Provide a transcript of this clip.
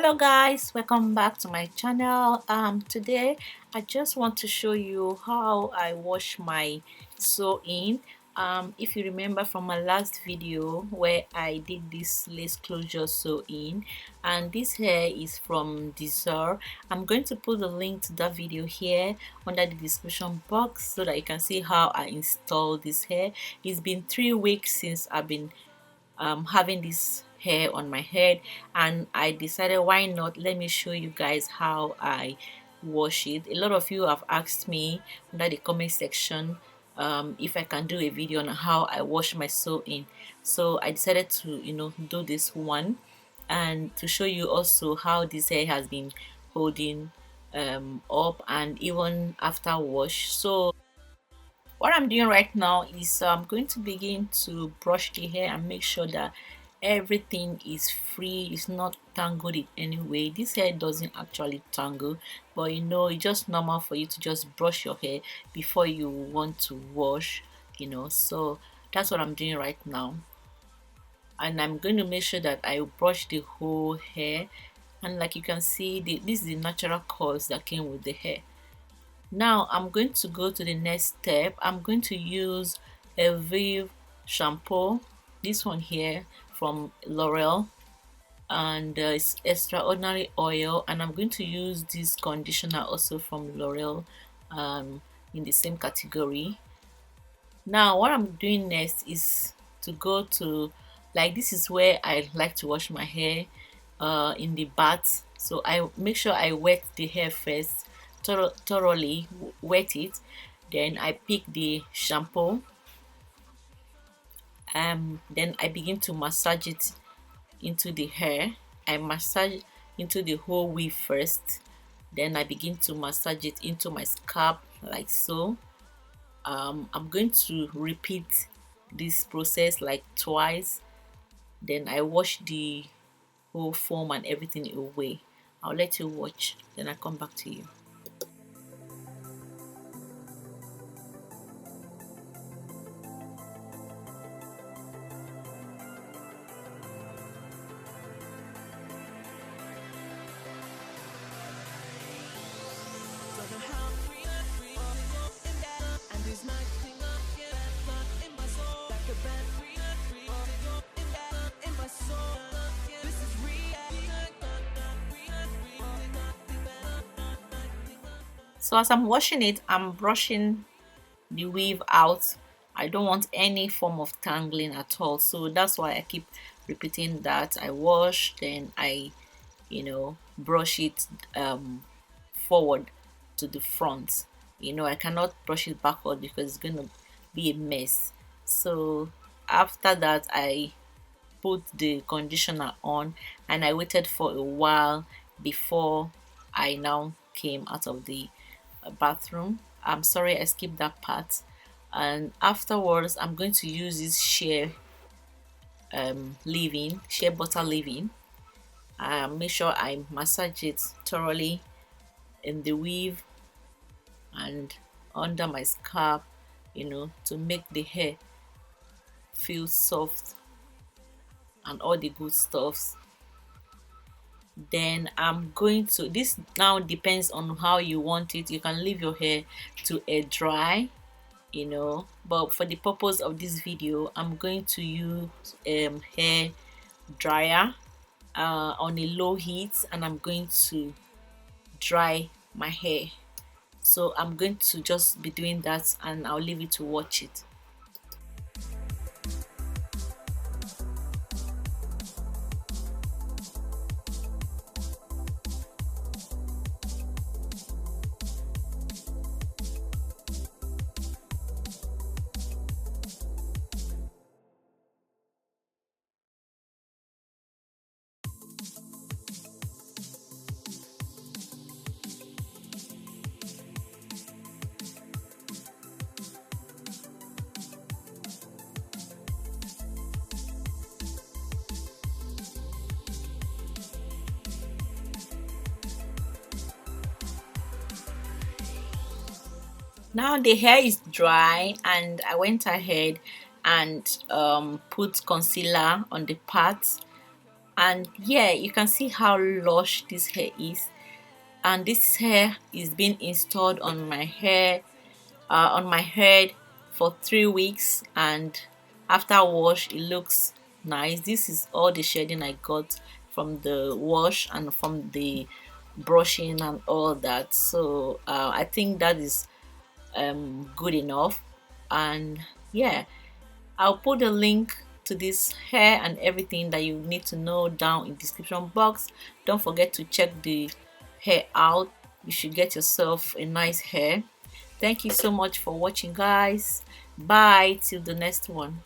Hello guys, welcome back to my channel. Today I just want to show you how I wash my sew-in. If you remember from my last video where I did this lace closure sew-in, and this hair is from DSoar. I'm going to put the link to that video here under the description box so that you can see how I installed this hair. It's been 3 weeks since I've been having this hair on my head, and I decided, why not, let me show you guys how I wash it. A lot of you have asked me under the comment section if I can do a video on how I wash my sew-in, so I decided to do this one and to show you also how this hair has been holding up and even after wash. So what I'm doing right now is I'm going to begin to brush the hair and make sure that everything is free, it's not tangled in any way. This hair doesn't actually tangle, but it's just normal for you to just brush your hair before you want to wash, so that's what I'm doing right now. And I'm going to make sure that I brush the whole hair, and like you can see, this is the natural curls that came with the hair. Now I'm going to go to the next step. I'm going to use a Vive shampoo, this one here from L'Oreal, and it's extraordinary oil, and I'm going to use this conditioner also from L'Oreal in the same category. Now what I'm doing next is to go to, like, this is where I like to wash my hair in the bath. So I make sure I wet the hair first, thoroughly wet it, then I pick the shampoo, then I begin to massage it into the hair. I massage into the whole weave first, then I begin to massage it into my scalp like so. I'm going to repeat this process like twice, then I wash the whole foam and everything away. I'll let you watch, then I come back to you. So as I'm washing it, I'm brushing the weave out. I don't want any form of tangling at all, so that's why I keep repeating that. I wash, then I brush it forward to the front. I cannot brush it backward because it's gonna be a mess. So after that, I put the conditioner on and I waited for a while before I now came out of the bathroom. I'm sorry I skipped that part. And afterwards I'm going to use this shea butter leave-in. Make sure I massage it thoroughly in the weave and under my scalp, to make the hair feel soft and all the good stuffs. Then I'm going to, this now depends on how you want it. You can leave your hair to air dry, but for the purpose of this video I'm going to use hair dryer on a low heat, and I'm going to dry my hair. So I'm going to just be doing that, and I'll leave you to watch it. Now the hair is dry, and I went ahead and put concealer on the parts And yeah, you can see how lush this hair is. And this hair is being installed on my hair, on my head for 3 weeks, and after wash it looks nice. This is all the shading I got from the wash and from the brushing and all that. So I think that is good enough. And yeah, I'll put a link to this hair and everything that you need to know down in the description box. Don't forget to check the hair out. You should get yourself a nice hair. Thank you so much for watching, guys. Bye till the next one.